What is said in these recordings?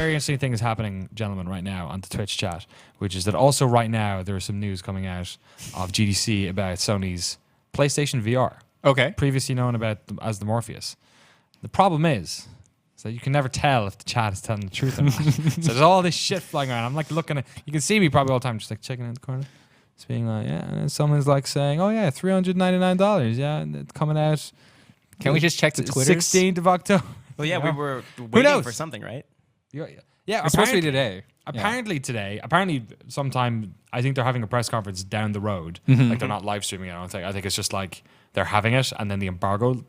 very interesting thing is happening, gentlemen, right now on the Twitch chat, which is that also right now there is some news coming out of GDC about Sony's PlayStation VR. Okay. Previously known as the Morpheus. The problem is that you can never tell if the chat is telling the truth or not. So there's all this shit flying around. I'm like looking at, you can see me probably all the time, just like checking in the corner. Just being like, yeah, and someone's like saying, oh yeah, $399, yeah, and it's coming out. Can we just check the Twitter? 16th of October. Well, yeah, we were waiting for something, right? Yeah, It's supposed to be today. Apparently today. Apparently sometime. I think they're having a press conference down the road. Mm-hmm. Like they're not live streaming it. I think it's just like they're having it, and then the embargo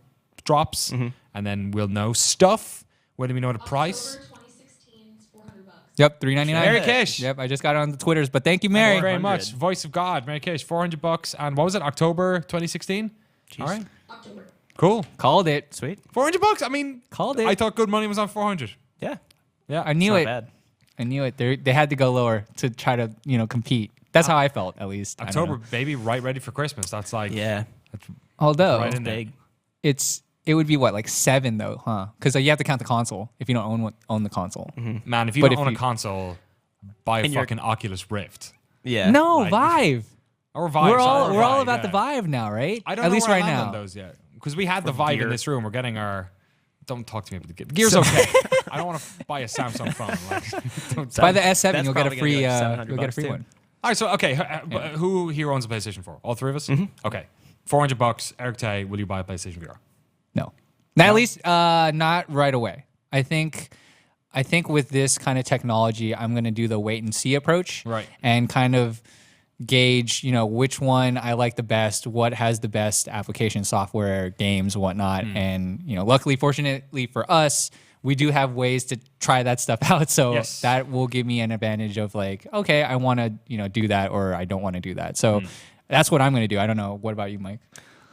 drops, and then we'll know stuff. When do we know the price? October 2016 is $400. Yep, $399. Mary Kish. Yep, I just got it on the Twitters, but thank you, Mary. Thank you very 400. much. Voice of God, Mary Kish, $400, and what was it? October 2016. All right, October. cool. Called it. Sweet. $400. I mean, Called it. I thought good money was on 400. Yeah. Yeah, I knew Not it. bad. I knew it. They had to go lower to try to, compete. That's how I felt, at least. I don't October, know. baby, right ready for Christmas. That's like Yeah. Although right in there. Big. it would be what, like 7 though, huh? Because you have to count the console if you don't own the console. Man, if you But don't if own a you- console, buy a And you're- fucking Oculus Rift Yeah. No, Like- Vive. or Vive. We're all sorry, we're all Vive, about yeah. the Vive now, right? I don't At know least where I right land now. on those yet because we had the Vive in gear. this room. We're getting our. Don't talk to me about the gear. The gear's okay. I don't want to buy a Samsung phone. Like, don't Buy the S7, That's you'll get a probably gonna free be like $700 too. one. All right, so okay, who here owns a PlayStation 4? All three of us. Okay, $400. Eric Tay, will you buy a PlayStation VR? No. Not at least not right away. I think with this kind of technology, I'm going to do the wait and see approach. Right. And kind of gauge, which one I like the best, what has the best application software, games, whatnot. And, luckily, fortunately for us, we do have ways to try that stuff out. So Yes. that will give me an advantage of like, okay, I want to, do that or I don't want to do that. So that's what I'm going to do. I don't know. What about you, Mike?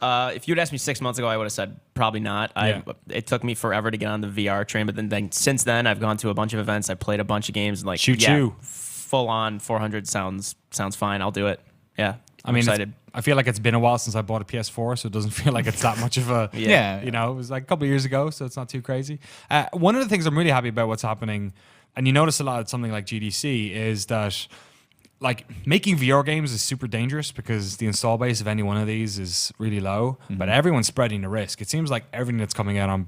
If you'd asked me 6 months ago, I would have said probably not. Yeah. It took me forever to get on the VR train, but then since then, I've gone to a bunch of events. I played a bunch of games. And like, Choo choo. full on 400 sounds fine. I'll do it. Yeah, I mean, excited. I feel like it's been a while since I bought a PS4, so it doesn't feel like it's that much of a. Yeah. It was like a couple of years ago, so it's not too crazy. One of the things I'm really happy about what's happening, and you notice a lot at something like GDC, is that like making VR games is super dangerous because the install base of any one of these is really low, but everyone's spreading the risk. It seems like everything that's coming out on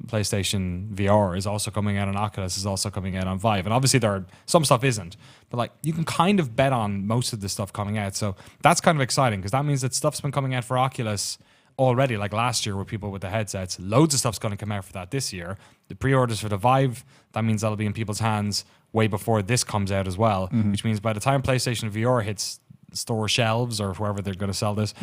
PlayStation VR is also coming out on Oculus, is also coming out on Vive, and obviously some stuff isn't, but like you can kind of bet on most of the stuff coming out, so that's kind of exciting because that means that stuff's been coming out for Oculus already, like last year with people with the headsets. Loads of stuff's going to come out for that this year. The pre-orders for the Vive, that means that'll be in people's hands way before this comes out as well, which means by the time PlayStation VR hits store shelves or wherever they're going to sell this,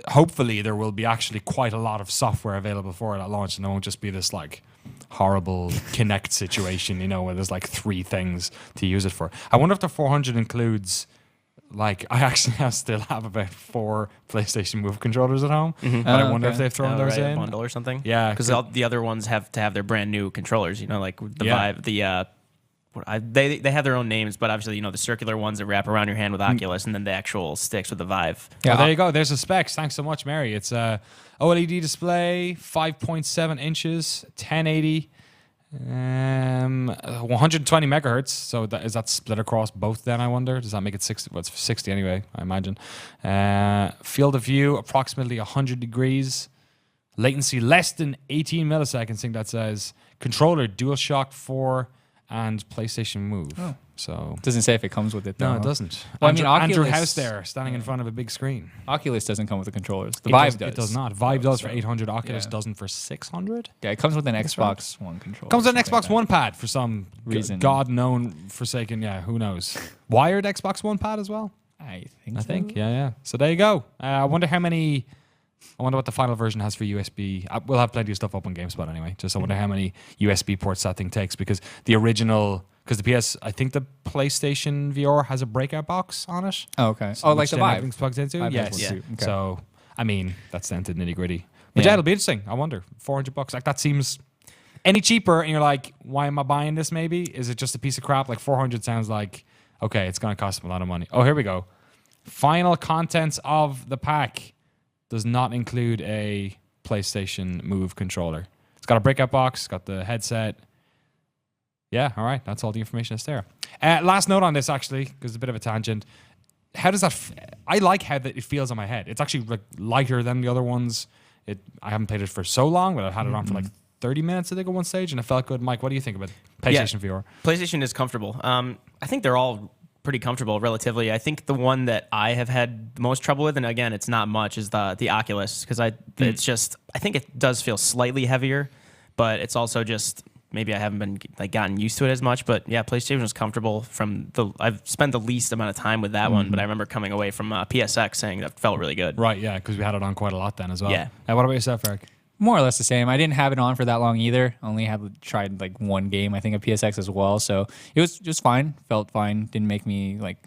hopefully there will be actually quite a lot of software available for it at launch, and it won't just be this like horrible Kinect situation, where there's like 3 things to use it for. I wonder if the 400 includes, like, I actually still have about 4 PlayStation Move controllers at home, but I wonder if they've thrown those A in. bundle or something. Yeah, because the other ones have to have their brand new controllers. Like the Yeah. Vive, they have their own names, but obviously the circular ones that wrap around your hand with Oculus, and then the actual sticks with the Vive. Yeah, there you go. There's the specs. Thanks so much, Mary. It's a OLED display, 5.7 inches, 1080, 120 megahertz. So is that split across both then, I wonder? Does that make it 60? Well, it's 60 anyway, I imagine. Field of view, approximately 100 degrees. Latency less than 18 milliseconds, I think that says. Controller, DualShock 4 and PlayStation Move. Oh. So Doesn't say if it comes with it though. no, it doesn't. Well, I mean, Andrew Oculus- House there, standing in front of a big screen. Oculus doesn't come with the controllers. The Vive does. It does not. Vive does for So, 800. Oculus yeah. doesn't for 600. Yeah, it comes with an right. Xbox One controller. Comes with an something like Xbox that. One pad for some Reason. God-known, forsaken, who knows. Wired Xbox One pad as well? I think. I so. think, yeah. So there you go. I wonder what the final version has for USB. We'll have plenty of stuff up on GameSpot anyway. Just I wonder how many USB ports that thing takes, because the PlayStation VR has a breakout box on it. Oh, okay. Oh, like which the then Vive. everything's plugged into. Vive has Yes. one too. Okay. So, I mean, that's down to the nitty gritty. But Yeah. yeah, it'll be interesting. I wonder. $400. Like, that seems any cheaper, and you're like, why am I buying this maybe? Is it just a piece of crap? Like, 400 sounds like, okay, it's going to cost them a lot of money. Oh, here we go. Final contents of the pack does not include a PlayStation Move controller. It's got a breakout box, got the headset. Yeah, all right. That's all the information that's there. Last note on this, actually, because it's a bit of a tangent. How does that? I like how that it feels on my head. It's actually like lighter than the other ones. I haven't played it for so long, but I've had it on for like 30 minutes, I think, at one stage, and it felt good. Mike, what do you think about PlayStation VR? PlayStation is comfortable. I think they're all pretty comfortable relatively. I think the one that I have had the most trouble with, and again, it's not much, is the Oculus, because it's just, I think it does feel slightly heavier, but it's also just maybe I haven't been like gotten used to it as much. But yeah, PlayStation was comfortable I've spent the least amount of time with that one, but I remember coming away from PSX saying that felt really good. Right, yeah, because we had it on quite a lot then as well. Yeah. What about yourself, Eric? More or less the same. I didn't have it on for that long either. Only have tried like one game, I think, of PSX as well. So it was just fine. Felt fine. Didn't make me like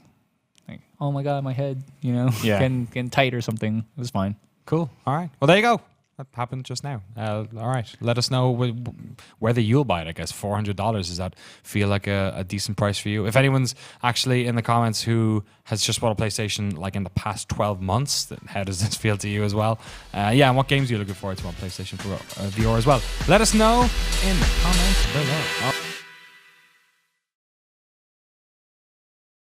oh my god, my head, getting tight or something. It was fine. Cool. All right. Well, there you go. That happened just now. All right. Let us know whether you'll buy it. I guess $400. Does that feel like a decent price for you? If anyone's actually in the comments who has just bought a PlayStation like in the past 12 months, then how does this feel to you as well? And what games are you looking forward to on PlayStation VR as well? Let us know in the comments below.